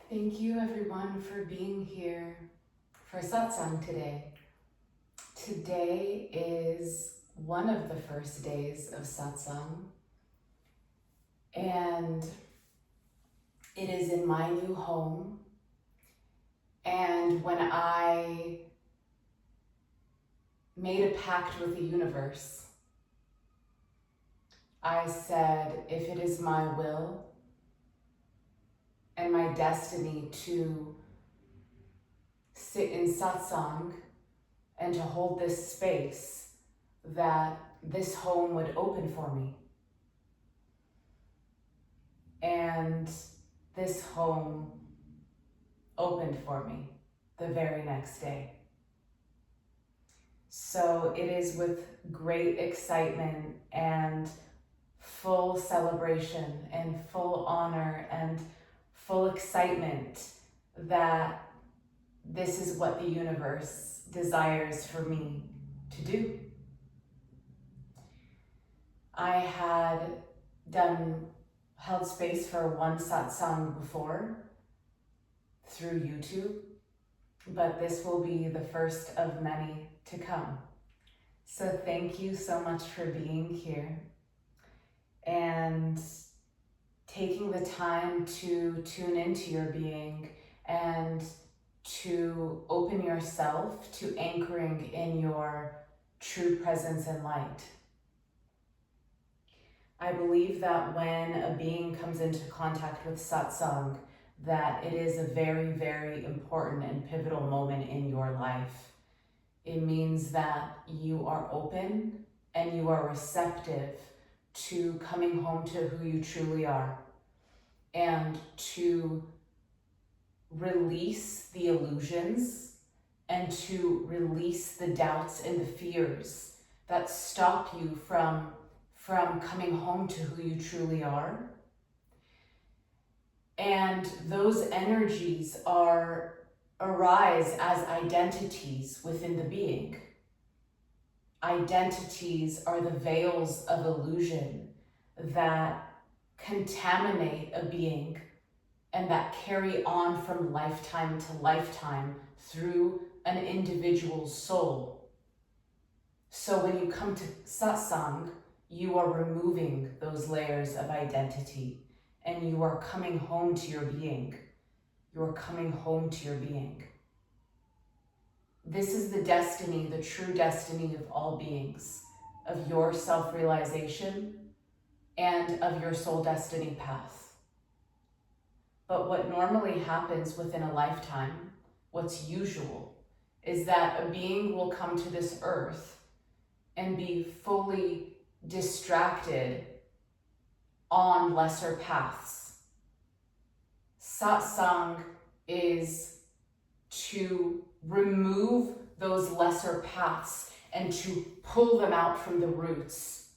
Thank you everyone for being here for Satsang today. Today is one of the first days of Satsang, and it is in my new home. And when I made a pact with the universe, I said, if it is my will and my destiny to sit in Satsang and to hold this space, that this home would open for me. And this home opened for me the very next day. So it is with great excitement and full celebration and full honor and full excitement that this is what the universe desires for me to do. I had held space for one satsang before through YouTube, but this will be the first of many to come. So thank you so much for being here and taking the time to tune into your being and to open yourself to anchoring in your true presence and light. I believe that when a being comes into contact with satsang, that it is a very, very important and pivotal moment in your life. It means that you are open and you are receptive to coming home to who you truly are and to release the illusions and to release the doubts and the fears that stop you from coming home to who you truly are. And those energies arise as identities within the being. Identities are the veils of illusion that contaminate a being and that carry on from lifetime to lifetime through an individual's soul. So when you come to satsang, you are removing those layers of identity and you are coming home to your being. You are coming home to your being. This is the destiny, the true destiny of all beings, of your self-realization and of your soul destiny path. But what normally happens within a lifetime, what's usual, is that a being will come to this earth and be fully distracted on lesser paths. Satsang is to remove those lesser paths and to pull them out from the roots,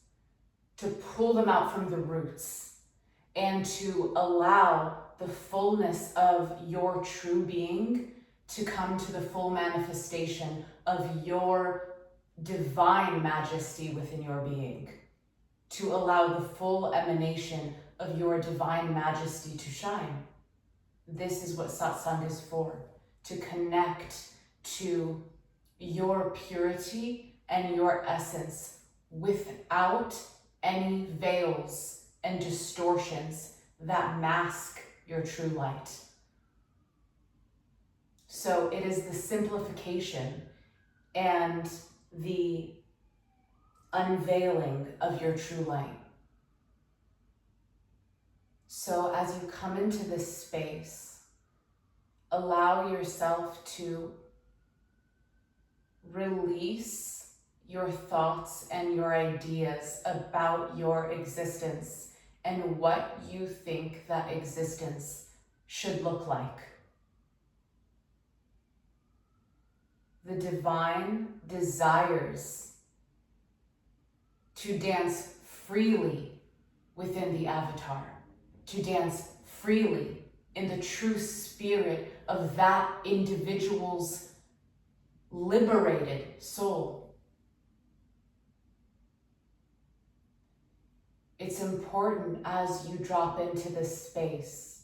and to allow the fullness of your true being to come to the full manifestation of your divine majesty within your being, to allow the full emanation of your divine majesty to shine. This is what satsang is for, to connect to your purity and your essence without any veils and distortions that mask your true light. So it is the simplification and the unveiling of your true light. So as you come into this space, allow yourself to release your thoughts and your ideas about your existence and what you think that existence should look like. The divine desires to dance freely within the avatar, to dance freely in the true spirit of that individual's liberated soul. It's important as you drop into this space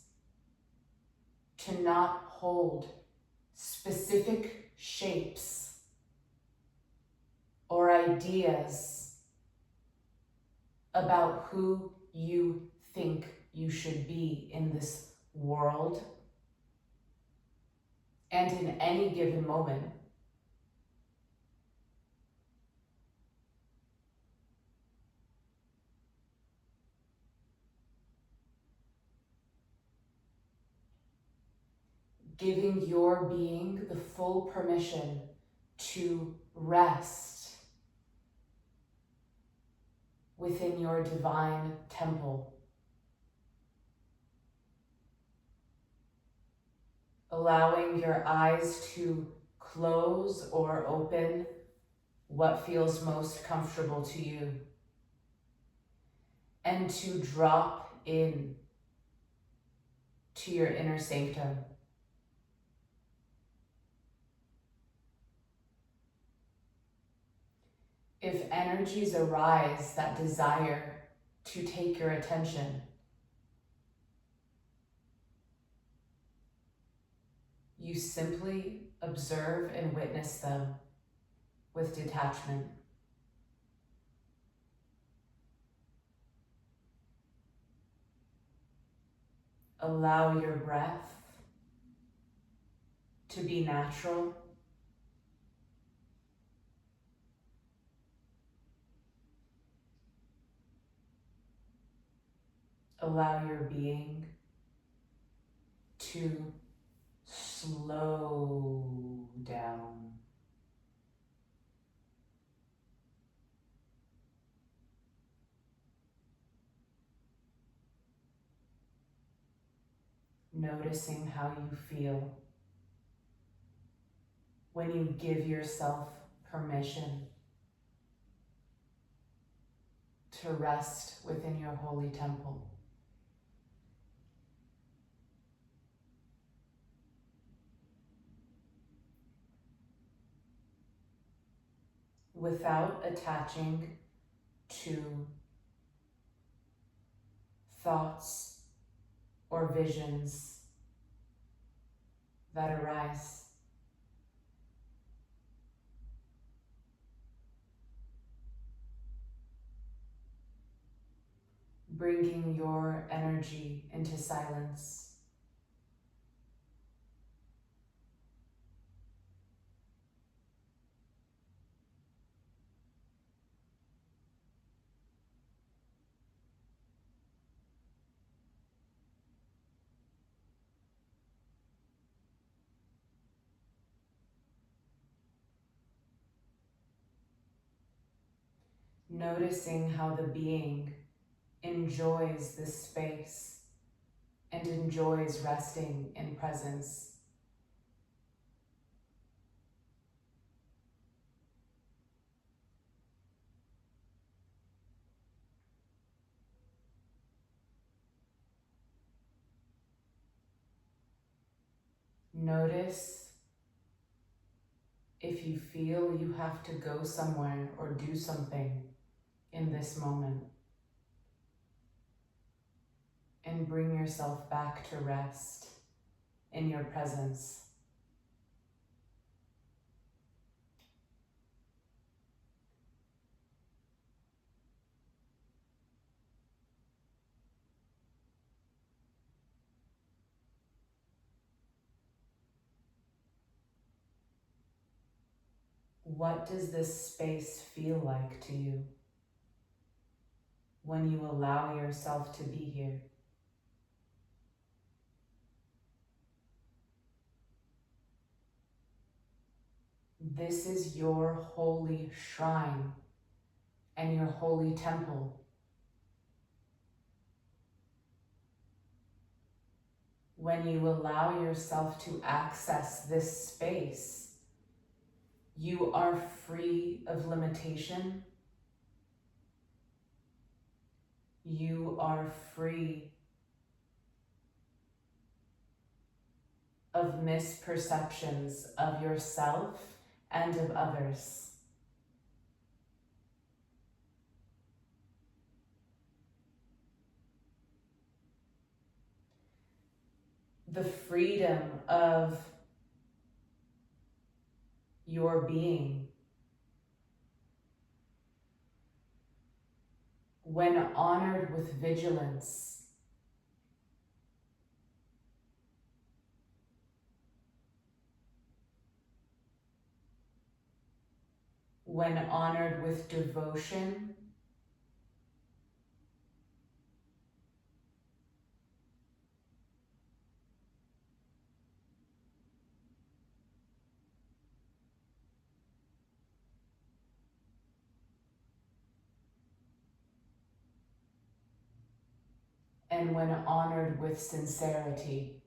to not hold specific shapes or ideas about who you think you should be in this world and in any given moment. Giving your being the full permission to rest within your divine temple. Allowing your eyes to close or open, what feels most comfortable to you, and to drop in to your inner sanctum. If energies arise that desire to take your attention, you simply observe and witness them with detachment. Allow your breath to be natural. Allow your being to slow down. Noticing how you feel when you give yourself permission to rest within your holy temple. Without attaching to thoughts or visions that arise. Bringing your energy into silence. Noticing how the being enjoys this space and enjoys resting in presence. Notice if you feel you have to go somewhere or do something in this moment, and bring yourself back to rest in your presence. What does this space feel like to you when you allow yourself to be here? This is your holy shrine and your holy temple. When you allow yourself to access this space, you are free of limitation. You are free of misperceptions of yourself and of others. the freedom of your being. When honored with vigilance, when honored with devotion, and when honored with sincerity.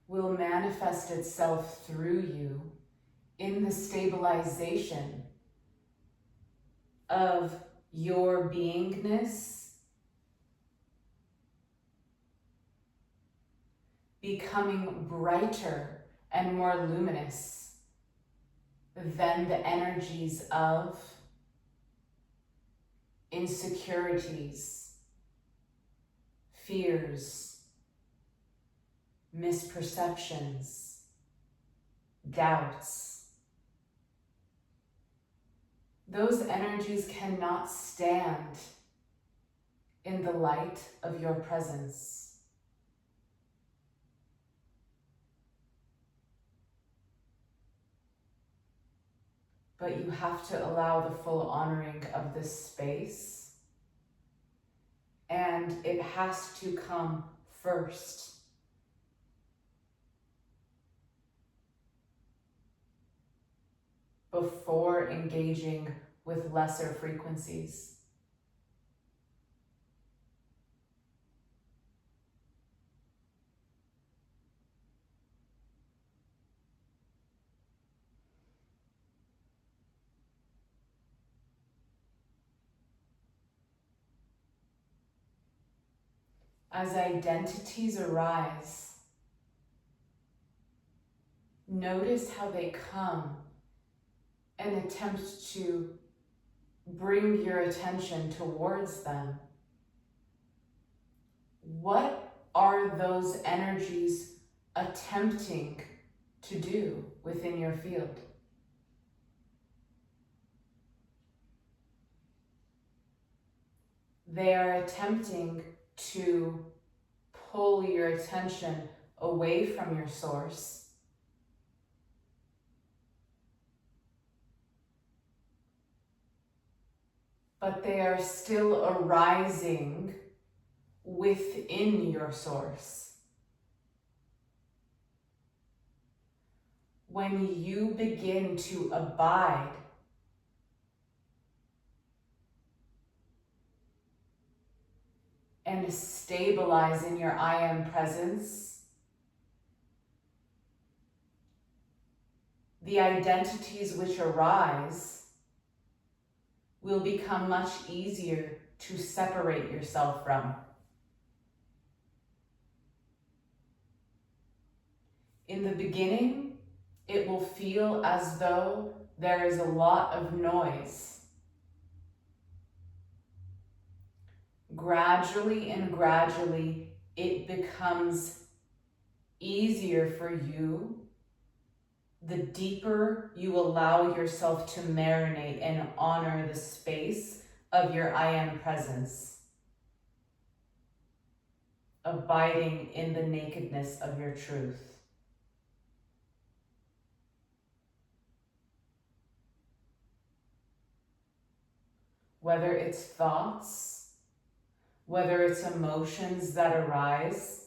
Will manifest itself through you in the stabilization of your beingness becoming brighter and more luminous than the energies of insecurities, fears, misperceptions, doubts. Those energies cannot stand in the light of your presence. But you have to allow the full honoring of this space, and it has to come first. Before engaging with lesser frequencies. As identities arise, notice how they come and attempt to bring your attention towards them. What are those energies attempting to do within your field? They are attempting to pull your attention away from your source, but they are still arising within your source. When you begin to abide and stabilize in your I am presence, the identities which arise will become much easier to separate yourself from. In the beginning, it will feel as though there is a lot of noise. Gradually and gradually, it becomes easier for you the deeper you allow yourself to marinate and honor the space of your I am presence, abiding in the nakedness of your truth. Whether it's thoughts, whether it's emotions that arise,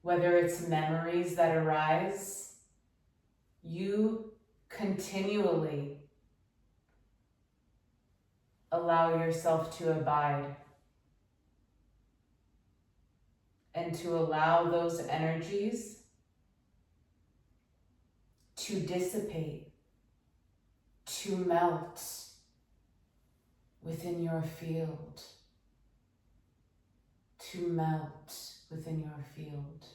whether it's memories that arise, you continually allow yourself to abide and to allow those energies to dissipate, to melt within your field, to melt within your field.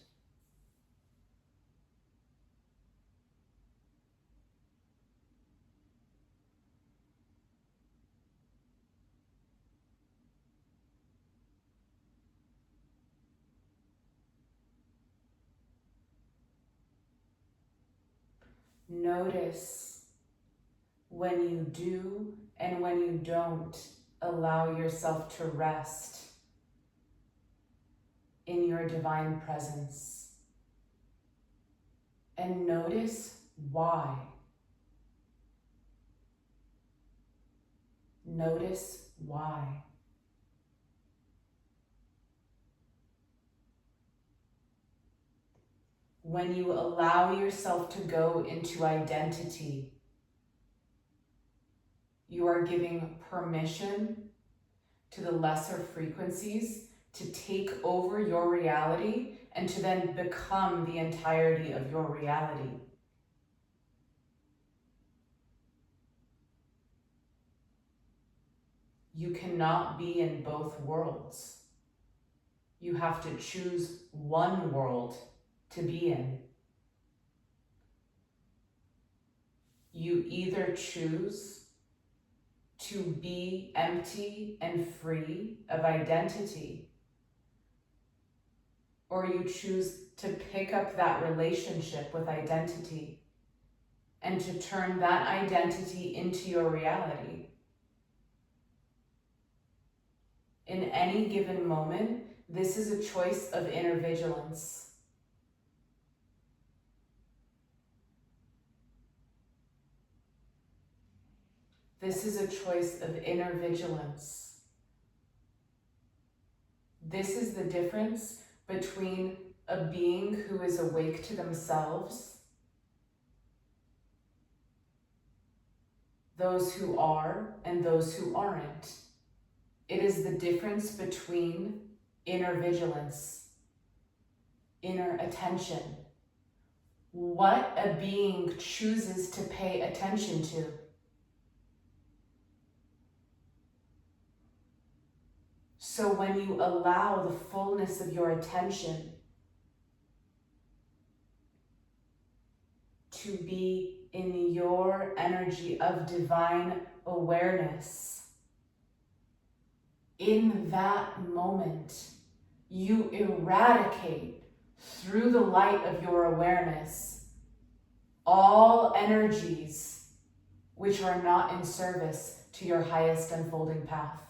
Notice when you do and when you don't allow yourself to rest in your divine presence. And notice why. Notice why. When you allow yourself to go into identity, you are giving permission to the lesser frequencies to take over your reality and to then become the entirety of your reality. You cannot be in both worlds. You have to choose one world to be in. You either choose to be empty and free of identity, or you choose to pick up that relationship with identity and to turn that identity into your reality. In any given moment, this is a choice of inner vigilance. This is a choice of inner vigilance. This is the difference between a being who is awake to themselves, those who are and those who aren't. It is the difference between inner vigilance, inner attention, what a being chooses to pay attention to. So when you allow the fullness of your attention to be in your energy of divine awareness, in that moment, you eradicate through the light of your awareness all energies which are not in service to your highest unfolding path.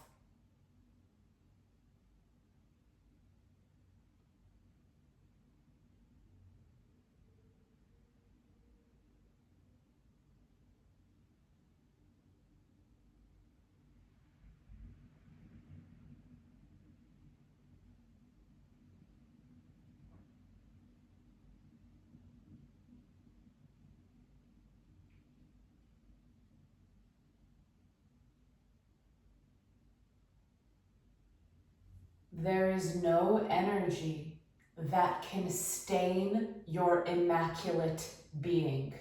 There is no energy that can stain your immaculate being.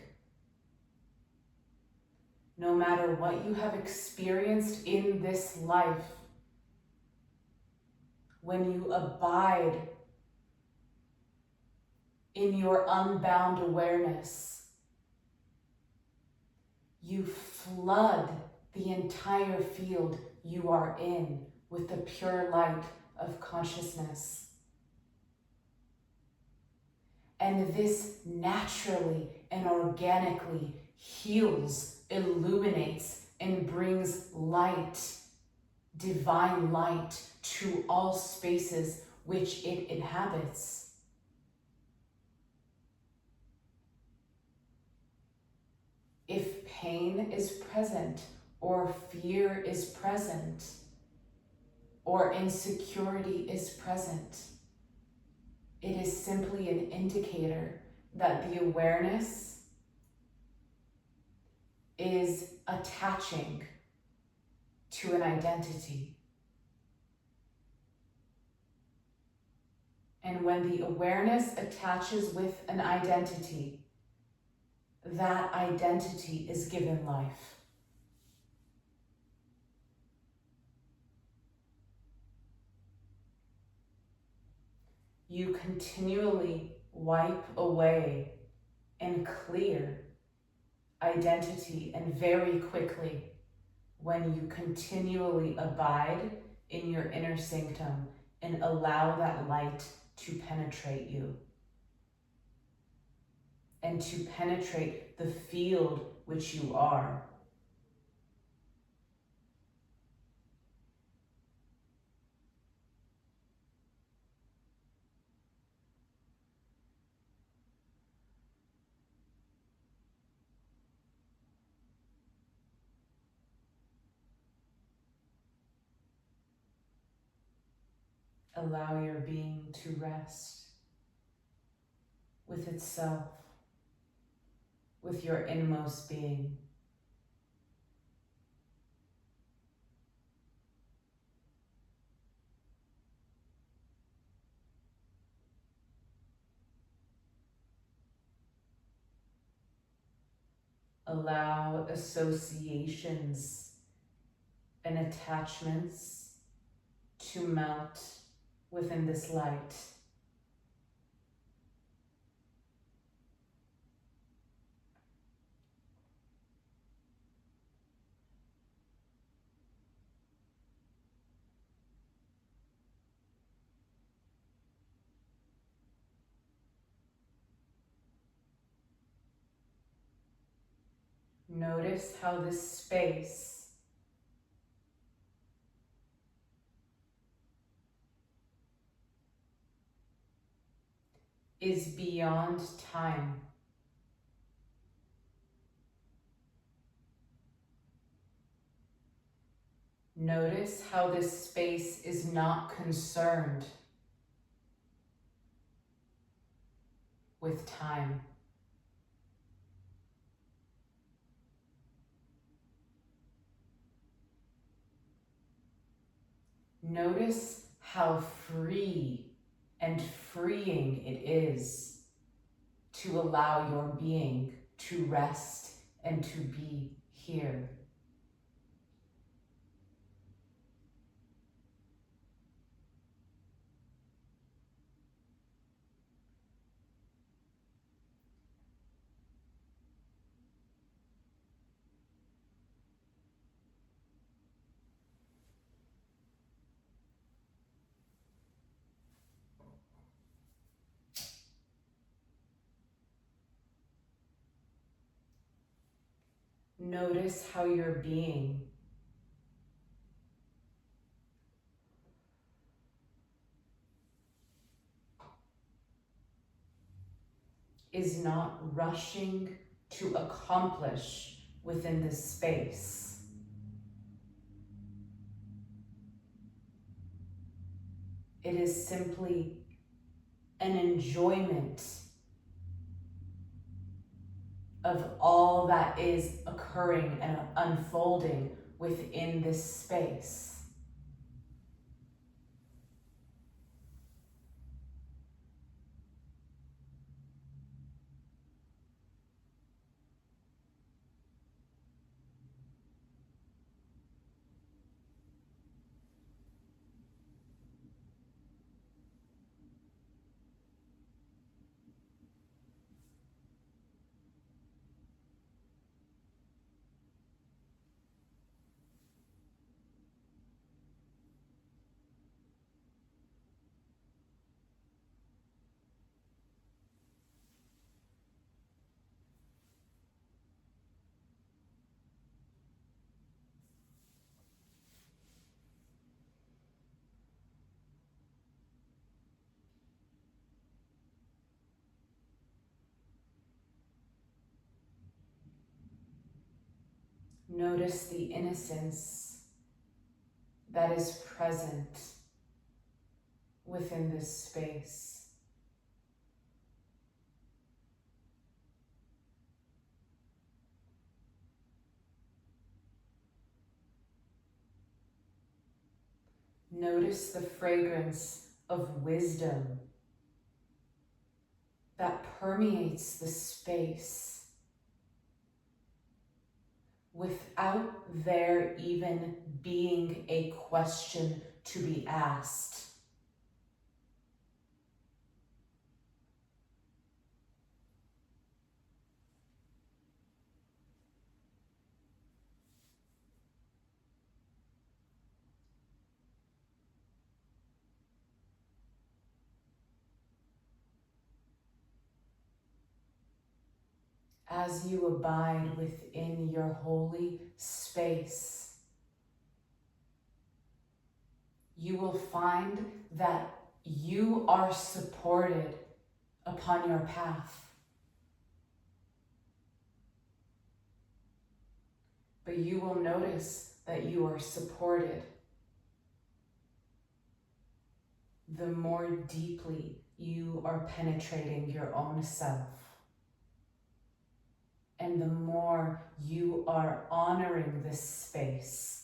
No matter what you have experienced in this life, when you abide in your unbound awareness, you flood the entire field you are in with the pure light of consciousness. And this naturally and organically heals, illuminates, and brings light, divine light, to all spaces which it inhabits. If pain is present, or fear is present, or insecurity is present, it is simply an indicator that the awareness is attaching to an identity. And when the awareness attaches with an identity, that identity is given life. You continually wipe away and clear identity, and very quickly, when you continually abide in your inner sanctum and allow that light to penetrate you. and to penetrate the field which you are. Allow your being to rest with itself, with your inmost being. Allow associations and attachments to melt within this light. Notice how this space is beyond time. Notice how this space is not concerned with time. Notice how free and freeing it is to allow your being to rest and to be here. Notice how your being is not rushing to accomplish within this space. It is simply an enjoyment of all that is occurring and unfolding within this space. Notice the innocence that is present within this space. Notice the fragrance of wisdom that permeates the space without there even being a question to be asked. as you abide within your holy space, you will find that you are supported upon your path. But you will notice that you are supported the more deeply you are penetrating your own self, and the more you are honoring this space.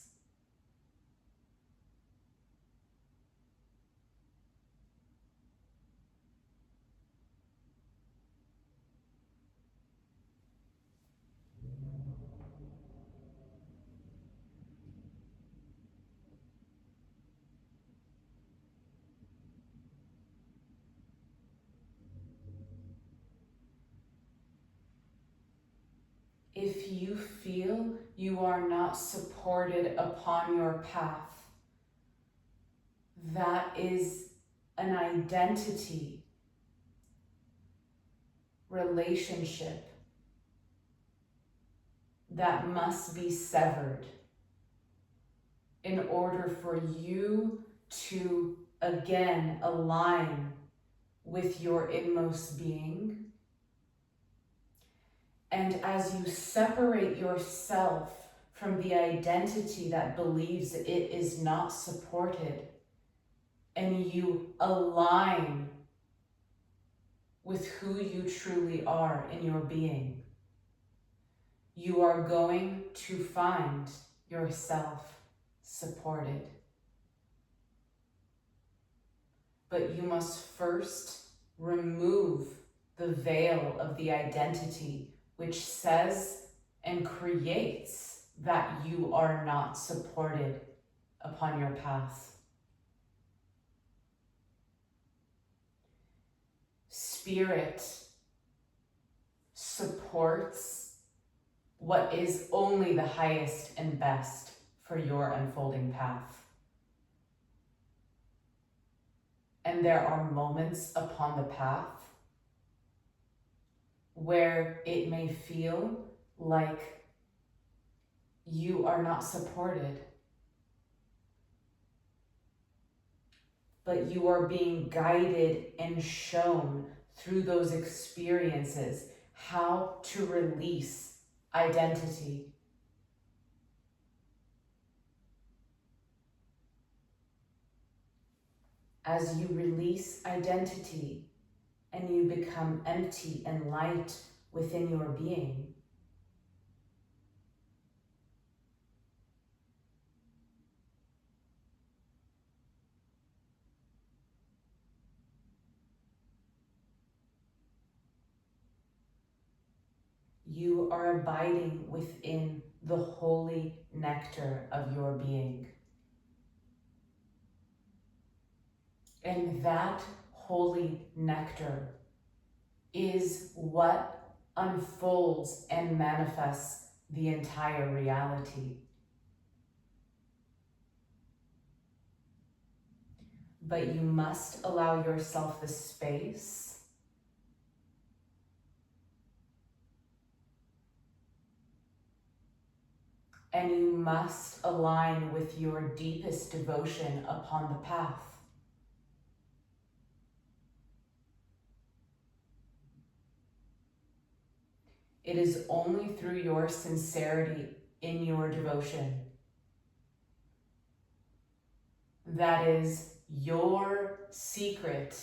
If you feel you are not supported upon your path, that is an identity, relationship that must be severed in order for you to again align with your inmost being. And as you separate yourself from the identity that believes it is not supported, and you align with who you truly are in your being, you are going to find yourself supported. But you must first remove the veil of the identity which says and creates that you are not supported upon your path. Spirit supports what is only the highest and best for your unfolding path. And there are moments upon the path where it may feel like you are not supported, but you are being guided and shown through those experiences how to release identity. As you release identity and you become empty and light within your being, you are abiding within the holy nectar of your being. And that holy nectar is what unfolds and manifests the entire reality. But you must allow yourself the space and you must align with your deepest devotion upon the path. It is only through your sincerity in your devotion that is your secret,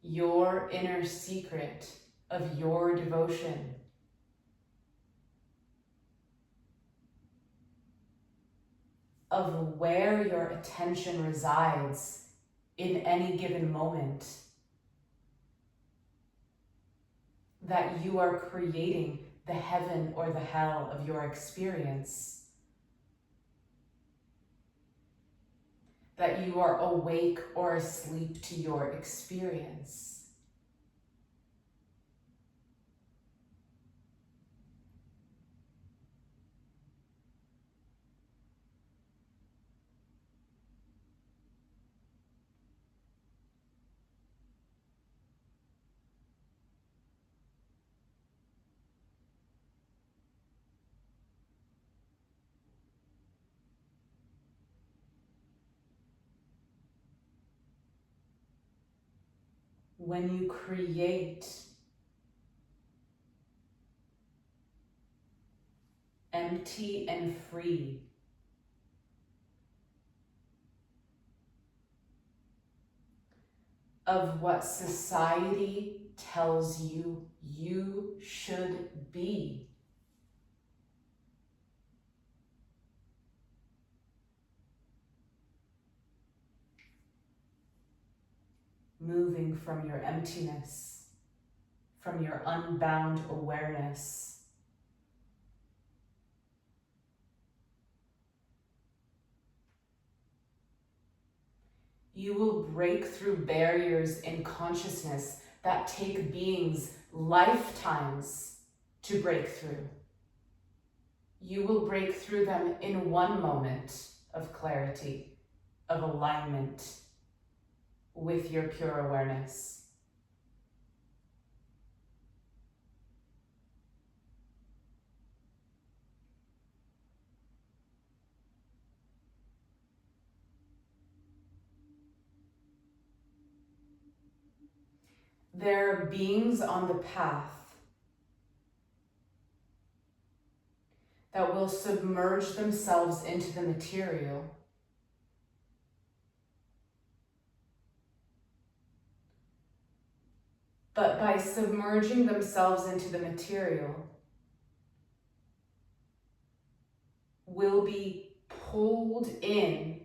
your inner secret of your devotion. Of where your attention resides in any given moment, that you are creating the heaven or the hell of your experience. That you are awake or asleep to your experience. when you create empty and free of what society tells you you should be. Moving from your emptiness, from your unbound awareness, you will break through barriers in consciousness that take beings lifetimes to break through. You will break through them in one moment of clarity, of alignment with your pure awareness. There are beings on the path that will submerge themselves into the material. But by submerging themselves into the material, will be pulled in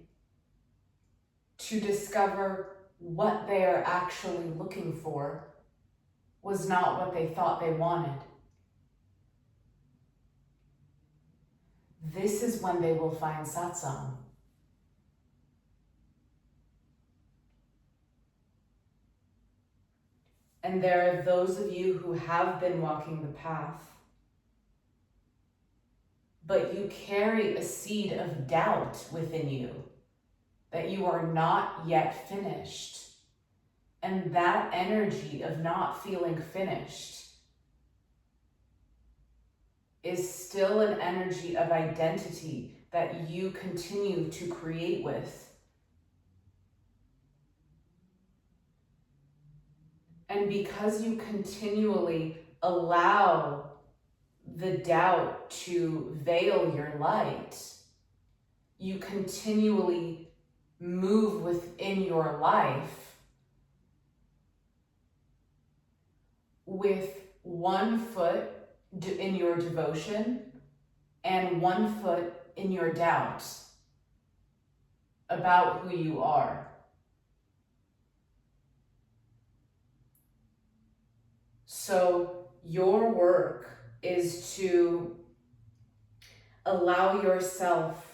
to discover what they are actually looking for was not what they thought they wanted. This is when they will find Satsang. And there are those of you who have been walking the path, but you carry a seed of doubt within you that you are not yet finished. And that energy of not feeling finished is still an energy of identity that you continue to create with. And because you continually allow the doubt to veil your light, you continually move within your life with one foot in your devotion and one foot in your doubt about who you are. So your work is to allow yourself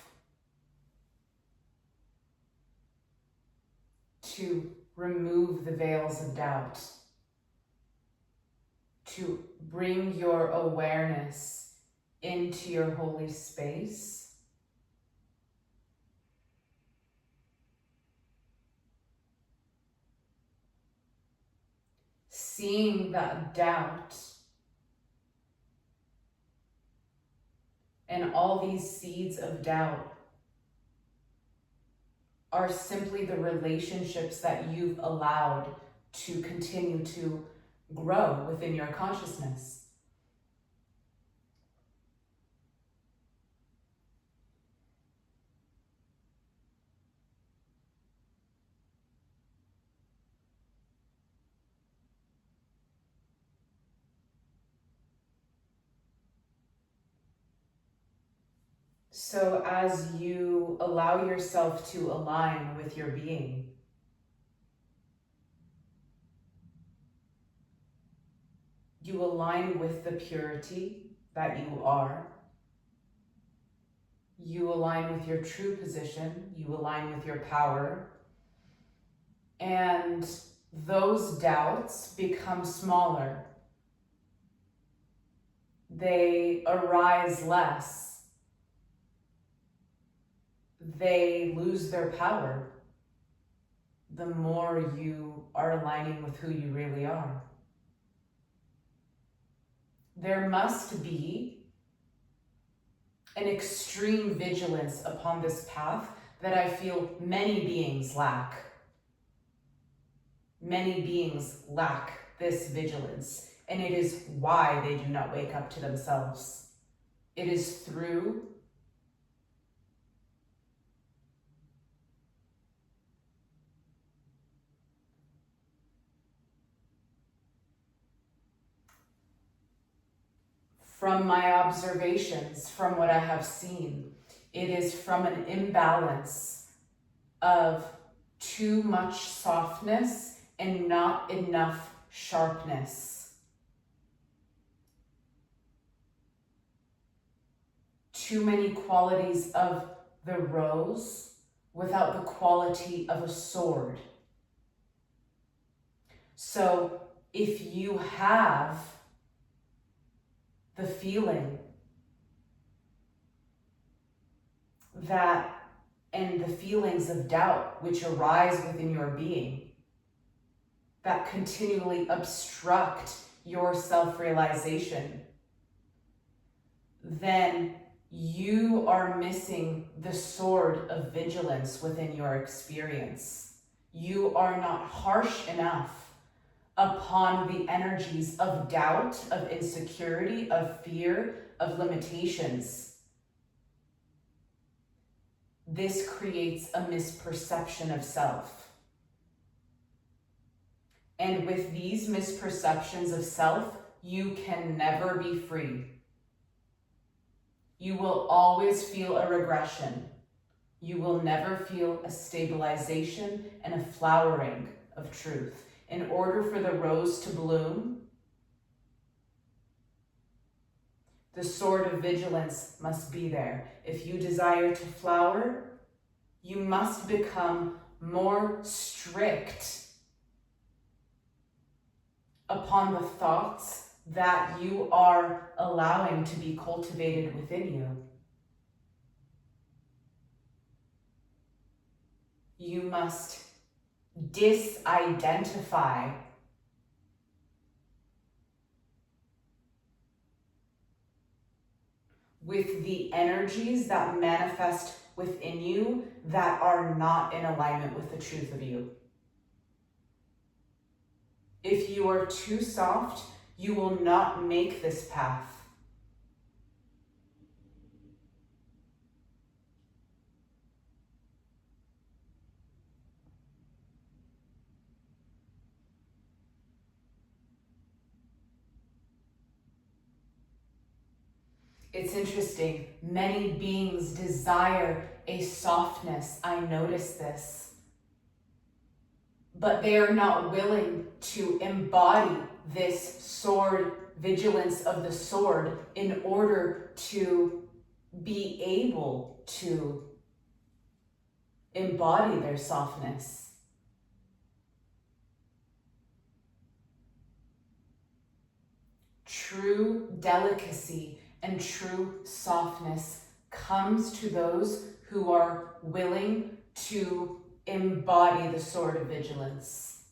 to remove the veils of doubt, to bring your awareness into your holy space, seeing that doubt and all these seeds of doubt are simply the relationships that you've allowed to continue to grow within your consciousness. So as you allow yourself to align with your being, you align with the purity that you are. You align with your true position. You align with your power. And those doubts become smaller. They arise less. They lose their power the more you are aligning with who you really are. There must be an extreme vigilance upon this path that I feel many beings lack. Many beings lack this vigilance, and it is why they do not wake up to themselves. It is through from my observations, from what I have seen, it is from an imbalance of too much softness and not enough sharpness. Too many qualities of the rose without the quality of a sword. So if you have the feeling that, and the feelings of doubt which arise within your being, that continually obstruct your self-realization, then you are missing the sword of vigilance within your experience. You are not harsh enough upon the energies of doubt, of insecurity, of fear, of limitations. This creates a misperception of self. And with these misperceptions of self, you can never be free. You will always feel a regression. You will never feel a stabilization and a flowering of truth. In order for the rose to bloom, the sword of vigilance must be there. If you desire to flower, you must become more strict upon the thoughts that you are allowing to be cultivated within you. You must disidentify with the energies that manifest within you that are not in alignment with the truth of you. If you are too soft, you will not make this path. It's interesting, many beings desire a softness. I notice this. But they are not willing to embody this sword, vigilance of the sword, in order to be able to embody their softness. True delicacy and true softness comes to those who are willing to embody the sword of vigilance.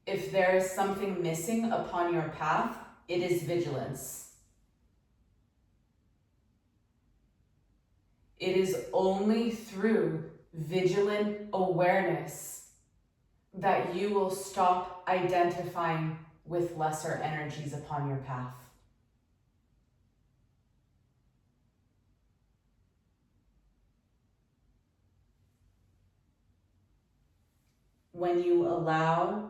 If there is something missing upon your path, it is vigilance. It is only through vigilant awareness that you will stop identifying with lesser energies upon your path. When you allow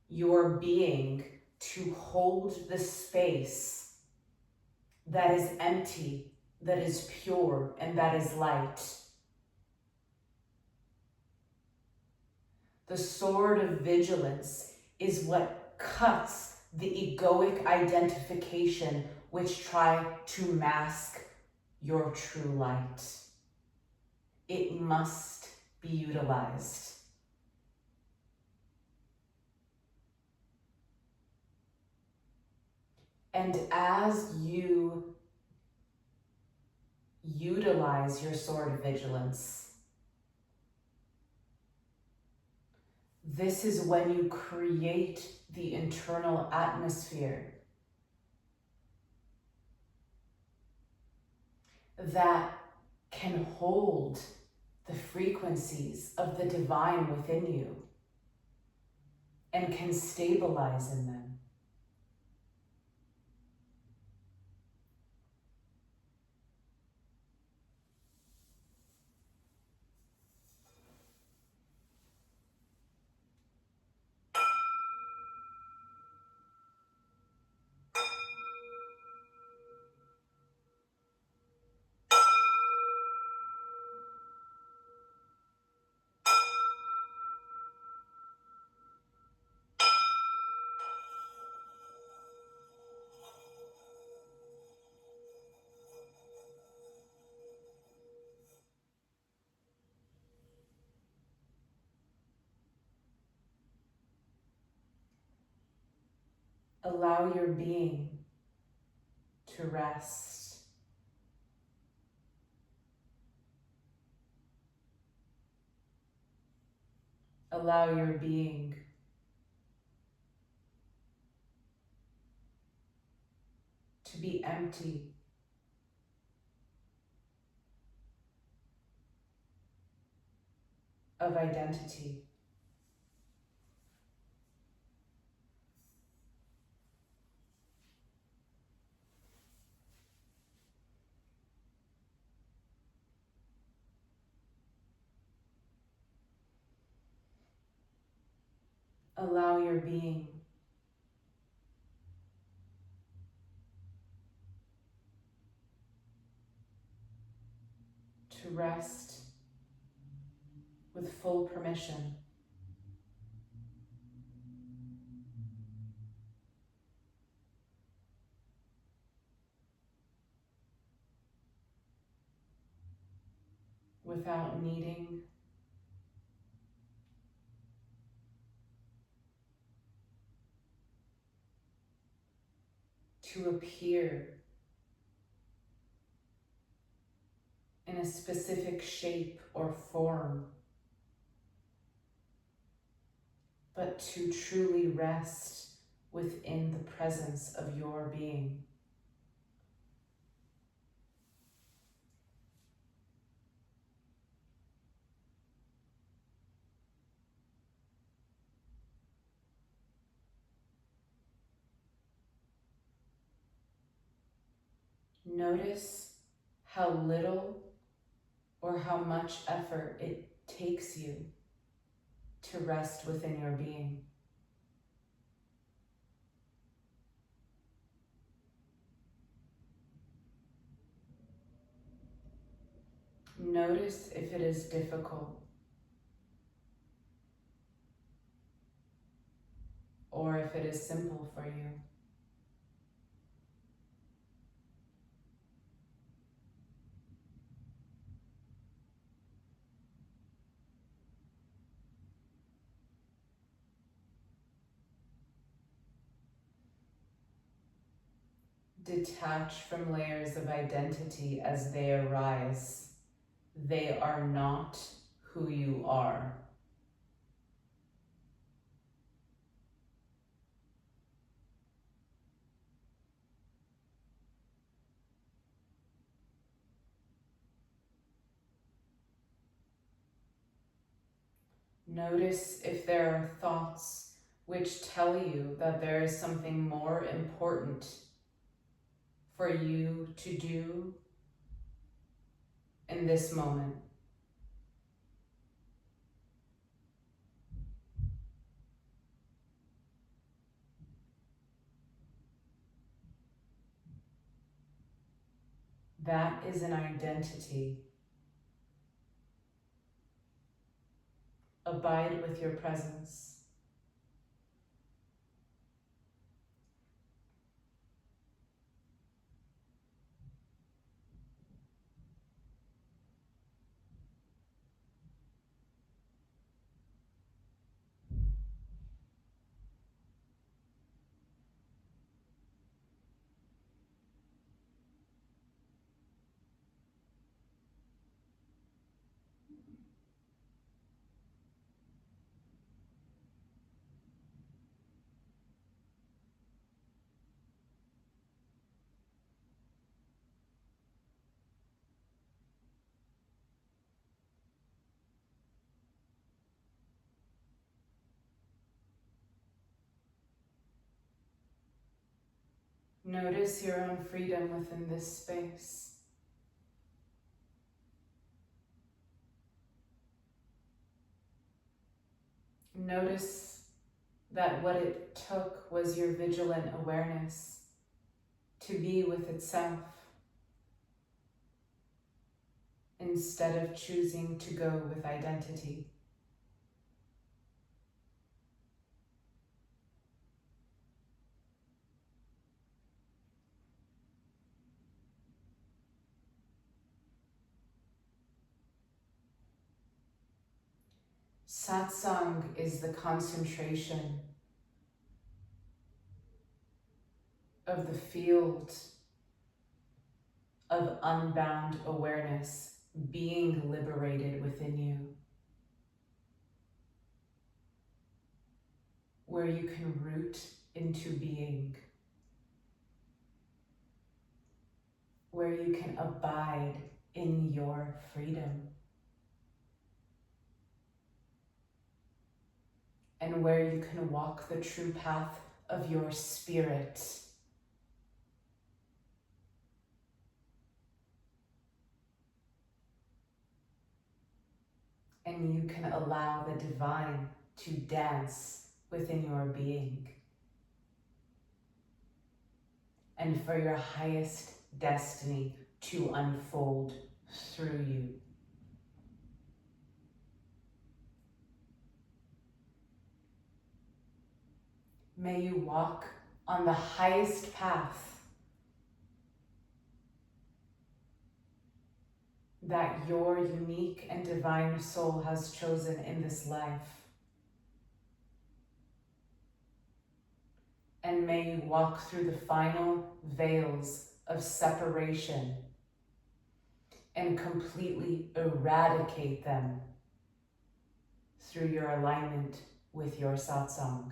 your being to hold the space that is empty, that is pure, and that is light, the sword of vigilance is what cuts the egoic identification which try to mask your true light. It must be utilized. And as you utilize your sword of vigilance, this is when you create the internal atmosphere that can hold the frequencies of the divine within you and can stabilize in them. Allow your being to rest. Allow your being to be empty of identity. Allow your being to rest with full permission. Without needing to appear in a specific shape or form, but to truly rest within the presence of your being. Notice how little or how much effort it takes you to rest within your being. Notice if it is difficult or if it is simple for you. Detach from layers of identity as they arise. They are not who you are. Notice if there are thoughts which tell you that there is something more important for you to do in this moment. That is an identity. Abide with your presence. Notice your own freedom within this space. Notice that what it took was your vigilant awareness to be with itself, instead of choosing to go with identity. Satsang is the concentration of the field of unbound awareness being liberated within you, where you can root into being, where you can abide in your freedom, and where you can walk the true path of your spirit. And you can allow the divine to dance within your being, and for your highest destiny to unfold through you. May you walk on the highest path that your unique and divine soul has chosen in this life. And may you walk through the final veils of separation and completely eradicate them through your alignment with your satsang.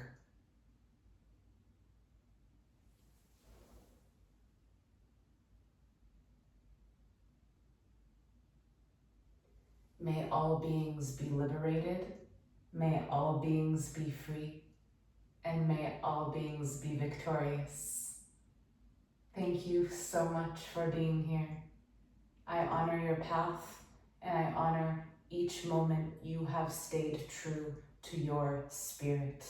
May all beings be liberated, may all beings be free, and may all beings be victorious. Thank you so much for being here. I honor your path, and I honor each moment you have stayed true to your spirit.